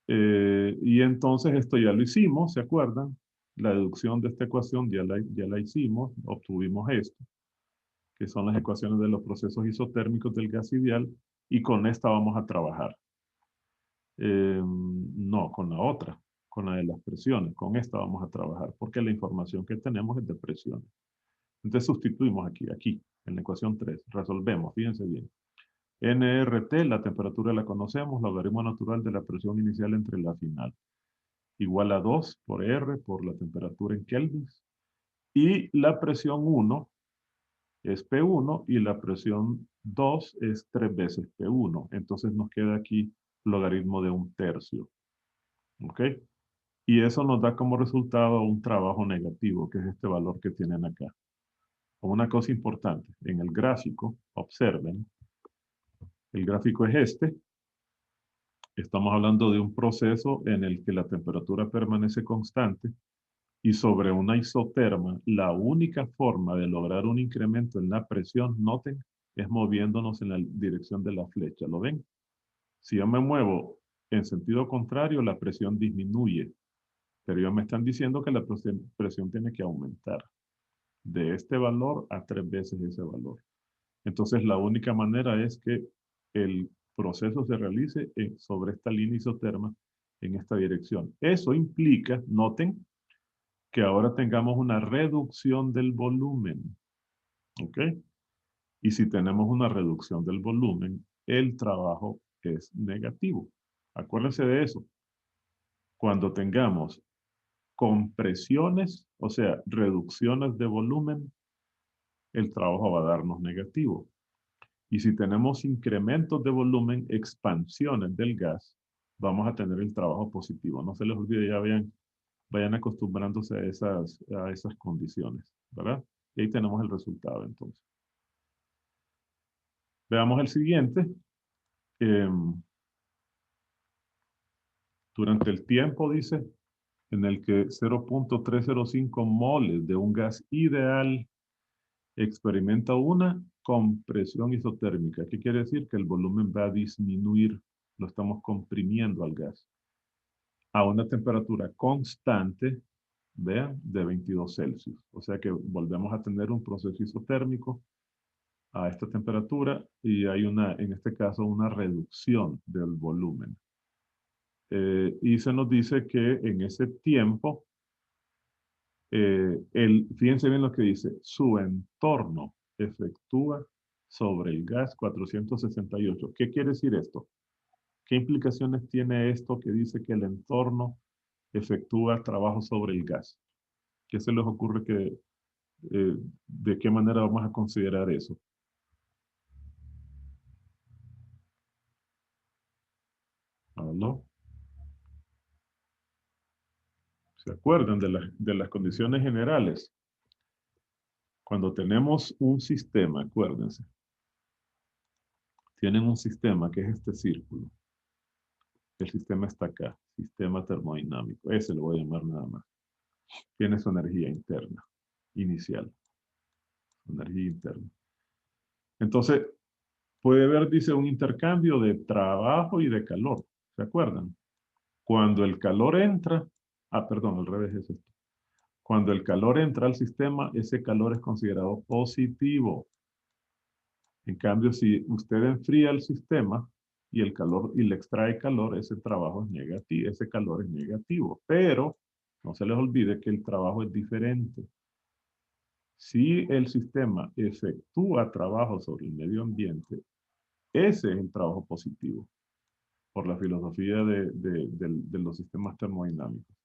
A: Y entonces esto ya lo hicimos, ¿se acuerdan? La deducción de esta ecuación ya la hicimos, obtuvimos esto, que son las ecuaciones de los procesos isotérmicos del gas ideal, y con esta vamos a trabajar. No, con la otra, con la de las presiones. Con esta vamos a trabajar, porque la información que tenemos es de presiones. Entonces sustituimos aquí, en la ecuación 3. Resolvemos, fíjense bien. nRT, la temperatura la conocemos, logaritmo natural de la presión inicial entre la final. Igual a 2 por R por la temperatura en kelvins. Y la presión 1 es P1 y la presión 2 es 3 veces P1. Entonces nos queda aquí logaritmo de 1/3. ¿Ok? Y eso nos da como resultado un trabajo negativo, que es este valor que tienen acá. Una cosa importante, en el gráfico, observen, el gráfico es este. Estamos hablando de un proceso en el que la temperatura permanece constante y sobre una isoterma, la única forma de lograr un incremento en la presión, noten, es moviéndonos en la dirección de la flecha. ¿Lo ven? Si yo me muevo en sentido contrario, la presión disminuye, pero ellos me están diciendo que la presión tiene que aumentar de este valor a 3 veces ese valor. Entonces, la única manera es que el proceso se realice sobre esta línea isoterma en esta dirección. Eso implica, noten, que ahora tengamos una reducción del volumen. ¿Ok? Y si tenemos una reducción del volumen, el trabajo es negativo. Acuérdense de eso. Cuando tengamos compresiones, o sea, reducciones de volumen, el trabajo va a darnos negativo. Y si tenemos incrementos de volumen, expansiones del gas, vamos a tener el trabajo positivo. No se les olvide, ya vayan acostumbrándose a esas condiciones, ¿verdad? Y ahí tenemos el resultado entonces. Veamos el siguiente. Durante el tiempo, dice, en el que 0.305 moles de un gas ideal experimenta una compresión isotérmica. ¿Qué quiere decir? Que el volumen va a disminuir, lo estamos comprimiendo al gas a una temperatura constante, vean, de 22 Celsius. O sea que volvemos a tener un proceso isotérmico a esta temperatura y hay en este caso, una reducción del volumen. Y se nos dice que en ese tiempo, fíjense bien lo que dice, su entorno efectúa sobre el gas 468. ¿Qué quiere decir esto? ¿Qué implicaciones tiene esto que dice que el entorno efectúa trabajo sobre el gas? ¿Qué se les ocurre de qué manera vamos a considerar eso? ¿No? ¿Se acuerdan de las condiciones generales? Cuando tenemos un sistema, acuérdense, tienen un sistema que es este círculo. El sistema está acá, sistema termodinámico. Ese lo voy a llamar nada más. Tiene su energía interna, inicial. Su energía interna. Entonces, puede haber, dice, un intercambio de trabajo y de calor. ¿Se acuerdan? Cuando el calor entra, perdón, al revés es esto. Cuando el calor entra al sistema, ese calor es considerado positivo. En cambio, si usted enfría el sistema y le extrae calor, ese trabajo es negativo, ese calor es negativo. Pero no se les olvide que el trabajo es diferente. Si el sistema efectúa trabajo sobre el medio ambiente, ese es el trabajo positivo, por la filosofía de los sistemas termodinámicos.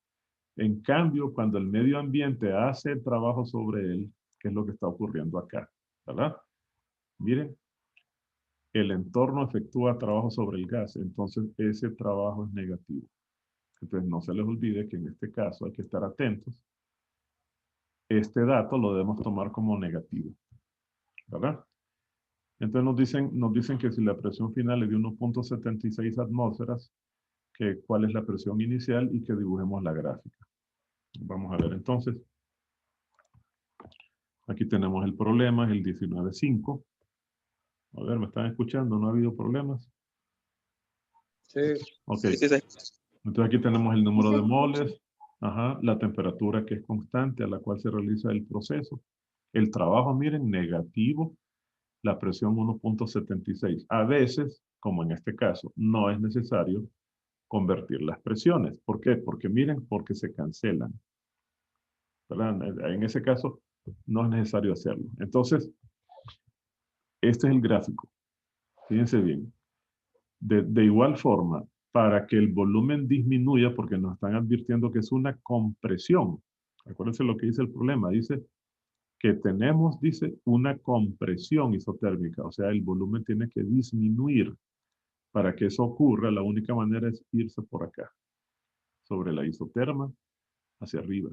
A: En cambio, cuando el medio ambiente hace trabajo sobre él, ¿qué es lo que está ocurriendo acá? ¿Verdad? Miren, el entorno efectúa trabajo sobre el gas, entonces ese trabajo es negativo. Entonces no se les olvide que en este caso hay que estar atentos. Este dato lo debemos tomar como negativo, ¿verdad? Entonces nos dicen que si la presión final es de 1.76 atmósferas, que cuál es la presión inicial y que dibujemos la gráfica. Vamos a ver entonces. Aquí tenemos el problema, es el 19.5. A ver, ¿me están escuchando? ¿No ha habido problemas?
B: Sí.
A: Ok.
E: Sí, sí.
A: Entonces aquí tenemos el número de moles, la temperatura que es constante a la cual se realiza el proceso. El trabajo, miren, negativo, la presión 1.76. A veces, como en este caso, no es necesario convertir las presiones. ¿Por qué? Porque miren, porque se cancelan. ¿Verdad? En ese caso, no es necesario hacerlo. Entonces, este es el gráfico. Fíjense bien. De igual forma, para que el volumen disminuya, porque nos están advirtiendo que es una compresión. Acuérdense lo que dice el problema. Dice que tenemos, dice, una compresión isotérmica. O sea, el volumen tiene que disminuir. Para que eso ocurra, la única manera es irse por acá. Sobre la isoterma, hacia arriba.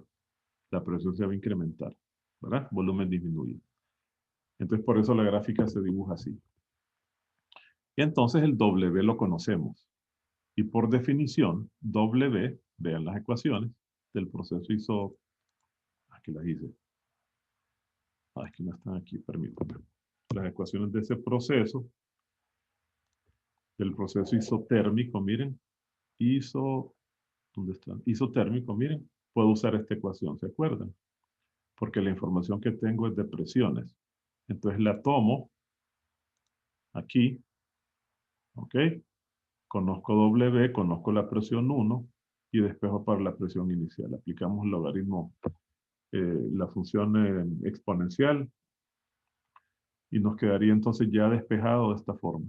A: La presión se va a incrementar. ¿Verdad? Volumen disminuye. Entonces, por eso la gráfica se dibuja así. Y entonces el W lo conocemos. Y por definición, W, vean las ecuaciones del proceso aquí las hice. Es que no están aquí, permítanme. Las ecuaciones de ese proceso, del proceso isotérmico, miren. ¿Dónde están? Isotérmico, miren. Puedo usar esta ecuación, ¿se acuerdan? Porque la información que tengo es de presiones. Entonces la tomo aquí, ¿ok? Conozco W, conozco la presión 1 y despejo para la presión inicial. Aplicamos el logaritmo, la función exponencial Y nos quedaría entonces ya despejado de esta forma.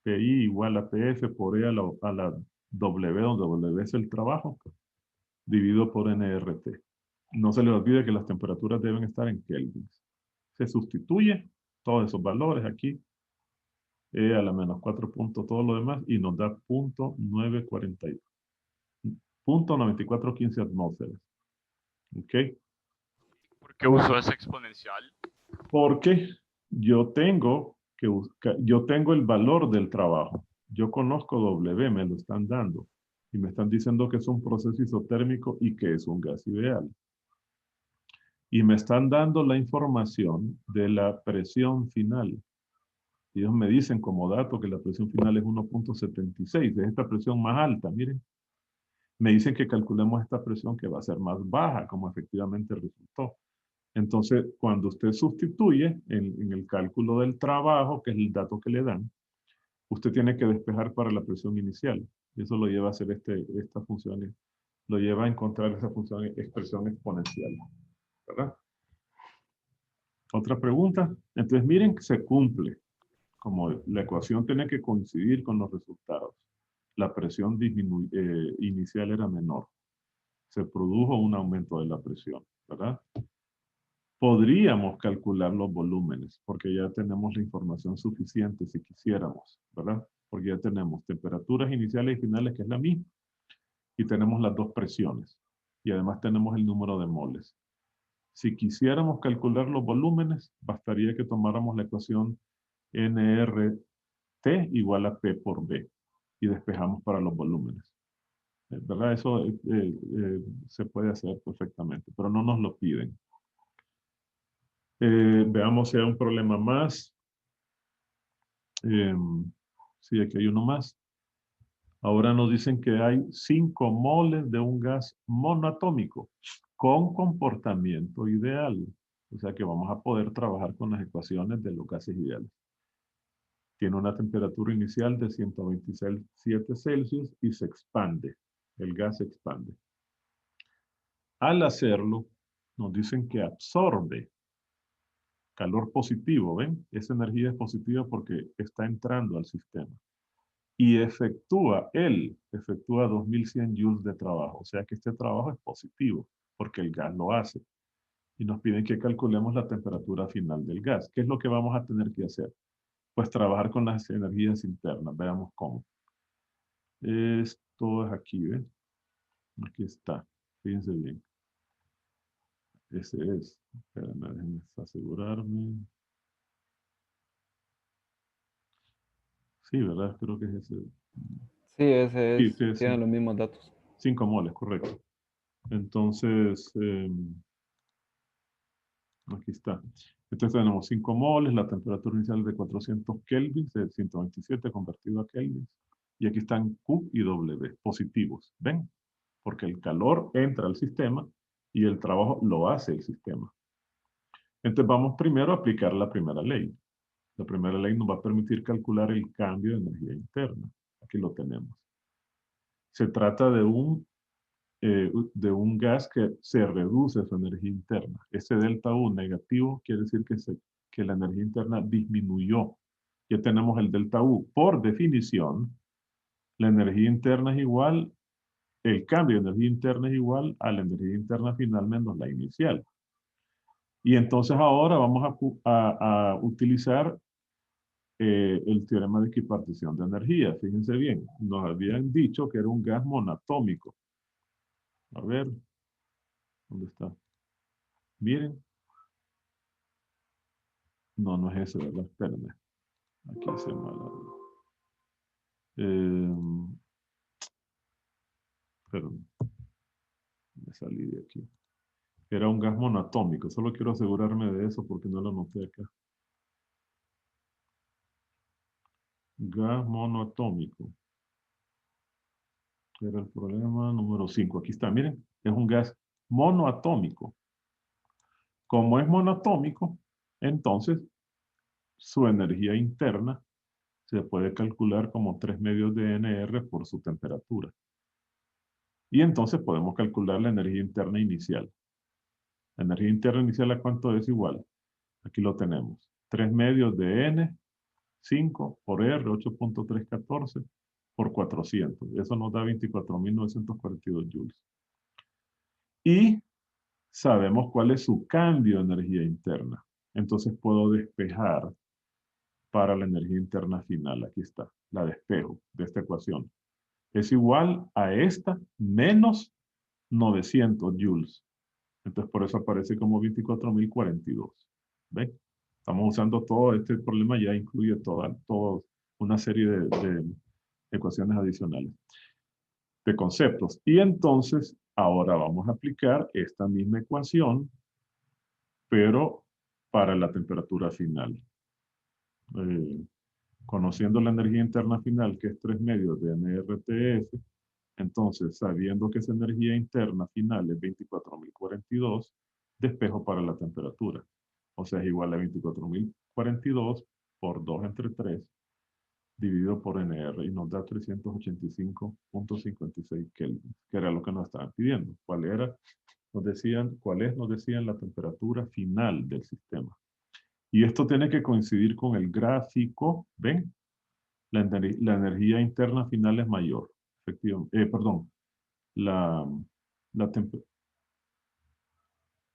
A: PI igual a PF por E a la W, donde W es el trabajo, dividido por NRT. No se les olvide que las temperaturas deben estar en kelvins. Se sustituye todos esos valores aquí. E a la menos 4 puntos, todo lo demás, y nos da .9415 atmósferas. ¿Ok?
D: ¿Por qué uso ese exponencial?
A: Porque yo tengo el valor del trabajo. Yo conozco W, me lo están dando. Y me están diciendo que es un proceso isotérmico y que es un gas ideal. Y me están dando la información de la presión final. Ellos me dicen como dato que la presión final es 1.76, es esta presión más alta, miren. Me dicen que calculemos esta presión que va a ser más baja, como efectivamente resultó. Entonces, cuando usted sustituye en el cálculo del trabajo, que es el dato que le dan, usted tiene que despejar para la presión inicial. Y eso lo lleva a hacer estas funciones, lo lleva a encontrar esa función, expresión exponencial. ¿Verdad? Otra pregunta. Entonces, miren que se cumple. Como la ecuación tiene que coincidir con los resultados. La presión inicial era menor. Se produjo un aumento de la presión, ¿verdad? Podríamos calcular los volúmenes, porque ya tenemos la información suficiente si quisiéramos, ¿verdad? Porque ya tenemos temperaturas iniciales y finales, que es la misma, y tenemos las dos presiones, y además tenemos el número de moles. Si quisiéramos calcular los volúmenes, bastaría que tomáramos la ecuación NRT igual a P por B, y despejamos para los volúmenes. ¿Verdad? Eso se puede hacer perfectamente, pero no nos lo piden. Veamos si hay un problema más. Sí, aquí hay uno más. Ahora nos dicen que hay 5 moles de un gas monoatómico con comportamiento ideal. O sea que vamos a poder trabajar con las ecuaciones de los gases ideales. Tiene una temperatura inicial de 127 Celsius y se expande. El gas se expande. Al hacerlo, nos dicen que absorbe calor positivo, ¿ven? Esa energía es positiva porque está entrando al sistema. Y efectúa 2100 joules de trabajo. O sea que este trabajo es positivo porque el gas lo hace. Y nos piden que calculemos la temperatura final del gas. ¿Qué es lo que vamos a tener que hacer? Pues trabajar con las energías internas. Veamos cómo. Esto es aquí, ¿ven? Aquí está. Fíjense bien. Ese es. Espérenme, déjenme asegurarme. Sí, ¿verdad? Creo que es ese.
B: Sí, ese
A: Sí,
B: es,
A: sí,
B: tiene
A: sí.
B: los mismos datos.
A: 5 moles, correcto. Entonces, aquí está. Entonces tenemos 5 moles, la temperatura inicial de 400 kelvins, de 127 convertido a kelvins. Y aquí están Q y W, positivos. ¿Ven? Porque el calor entra al sistema y el trabajo lo hace el sistema. Entonces vamos primero a aplicar la primera ley. La primera ley nos va a permitir calcular el cambio de energía interna. Aquí lo tenemos. Se trata de un gas que se reduce su energía interna. Ese delta U negativo quiere decir que la energía interna disminuyó. Ya tenemos el delta U. Por definición, la energía interna es igual, el cambio de energía interna es igual a la energía interna final menos la inicial. Y entonces ahora vamos a utilizar el teorema de equipartición de energía. Fíjense bien, nos habían dicho que era un gas monatómico. A ver, ¿dónde está? Miren. No, no es ese, ¿verdad? Espérenme. Aquí se mal. Espérenme. Me salí de aquí. Era un gas monoatómico. Solo quiero asegurarme de eso porque no lo anoté acá. Gas monoatómico. Era el problema número 5. Aquí está, miren. Es un gas monoatómico. Como es monoatómico, entonces su energía interna se puede calcular como 3 medios de NR por su temperatura. Y entonces podemos calcular la energía interna inicial. La energía interna inicial, ¿a cuánto es igual? Aquí lo tenemos. 3 medios de N, 5 por R, 8.314 por 400. Eso nos da 24.942 joules. Y sabemos cuál es su cambio de energía interna. Entonces puedo despejar para la energía interna final. Aquí está, la despejo de esta ecuación. Es igual a esta menos 900 joules. Entonces por eso aparece como 24.042. ¿Ven? Estamos usando todo este problema, ya incluye toda una serie de ecuaciones adicionales, de conceptos. Y entonces ahora vamos a aplicar esta misma ecuación, pero para la temperatura final. Conociendo la energía interna final, que es 3 medios de NRTF, entonces, sabiendo que esa energía interna final es 24.042, despejo para la temperatura. O sea, es igual a 24.042 por 2 entre 3, dividido por NR, y nos da 385.56 Kelvin, que era lo que nos estaban pidiendo. ¿Cuál era? Nos decían la temperatura final del sistema. Y esto tiene que coincidir con el gráfico, ¿ven? La energía interna final es mayor. Perdón, la temperatura.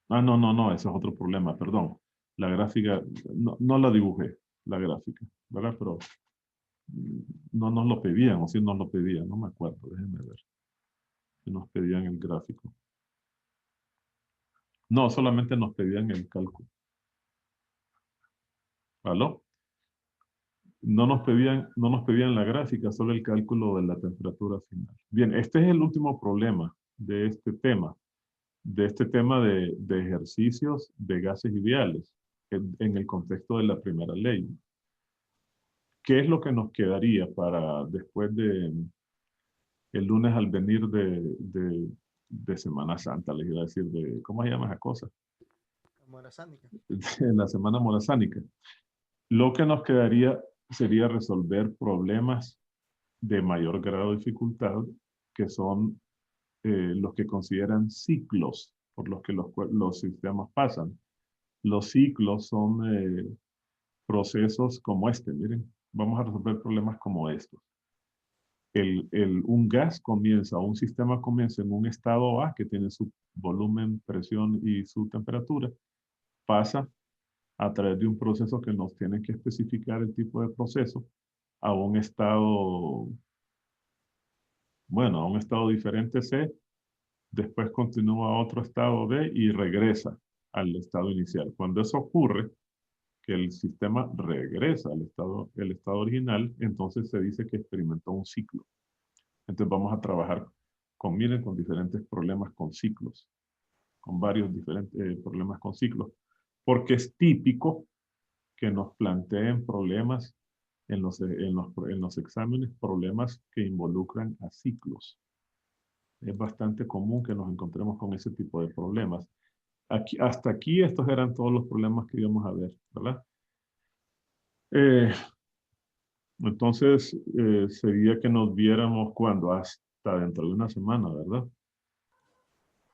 A: Ah, no, ese es otro problema, perdón. La gráfica, no la dibujé, la gráfica, ¿verdad? Pero no nos lo pedían, o sí nos lo pedían, no me acuerdo, déjenme ver. Si nos pedían el gráfico. No, solamente nos pedían el cálculo. ¿Aló? No nos pedían la gráfica, solo el cálculo de la temperatura final. Bien, este es el último problema de este tema. De ejercicios de gases ideales en el contexto de la primera ley. ¿Qué es lo que nos quedaría para después de el lunes al venir de Semana Santa? Les iba a decir, ¿cómo se llama esa cosa?
E: Morazánica.
A: En la semana morazánica. Lo que nos quedaría sería resolver problemas de mayor grado de dificultad, que son los que consideran ciclos por los que los sistemas pasan. Los ciclos son procesos como este, miren, vamos a resolver problemas como estos. Un sistema comienza en un estado A que tiene su volumen, presión y su temperatura, pasa a través de un proceso que nos tiene que especificar el tipo de proceso a un estado, bueno, a un estado diferente C, después continúa a otro estado B y regresa al estado inicial. Cuando eso ocurre, que el sistema regresa al el estado original, entonces se dice que experimentó un ciclo. Entonces vamos a trabajar con diferentes problemas con ciclos, con varios diferentes problemas con ciclos, porque es típico que nos planteen problemas en los exámenes, problemas que involucran a ciclos. Es bastante común que nos encontremos con ese tipo de problemas. Hasta aquí estos eran todos los problemas que íbamos a ver, ¿verdad? Entonces, sería que nos viéramos cuando, hasta dentro de una semana, ¿verdad?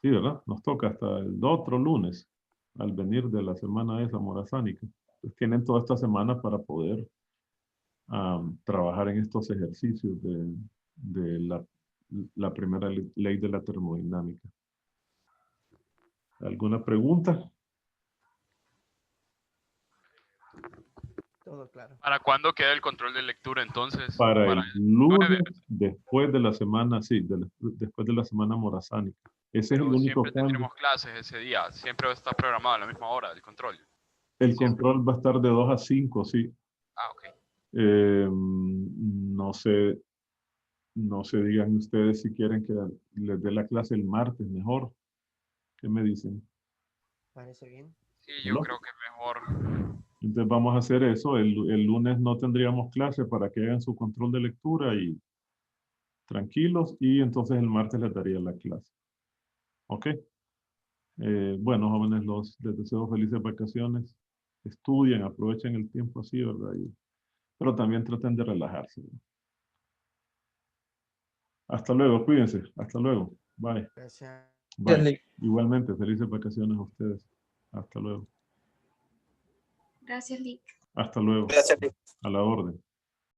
A: Sí, ¿verdad? Nos toca hasta el otro lunes, al venir de la semana esa morazánica. Entonces, tienen toda esta semana para poder trabajar en estos ejercicios de la primera ley de la termodinámica. ¿Alguna pregunta?
E: Todo claro.
D: ¿Para cuándo queda el control de lectura entonces?
A: Para el lunes,
D: 9.
A: después de la semana, sí, después de la semana morazánica. Ese es el
D: Pero
A: único
D: siempre
A: cambio.
D: tendremos clases ese día. Siempre va a estar programado a la misma hora el control.
A: El
D: Siempre.
A: control va a estar de 2 a 5, sí.
D: Ah, ok.
A: No sé, digan ustedes si quieren que les dé la clase el martes mejor. ¿Qué me dicen?
E: Parece bien.
D: Sí, yo creo que mejor.
A: Entonces vamos a hacer eso. El lunes no tendríamos clase para que hagan su control de lectura y tranquilos. Y entonces el martes les daría la clase. ¿Ok? Bueno, jóvenes, les deseo felices vacaciones. Estudien, aprovechen el tiempo así, ¿verdad? Pero también traten de relajarse. Hasta luego, cuídense. Hasta luego. Bye.
E: Gracias.
A: Bye. Igualmente, felices vacaciones a ustedes. Hasta luego.
F: Gracias, Lick.
A: Hasta luego.
G: Gracias.
A: A la orden.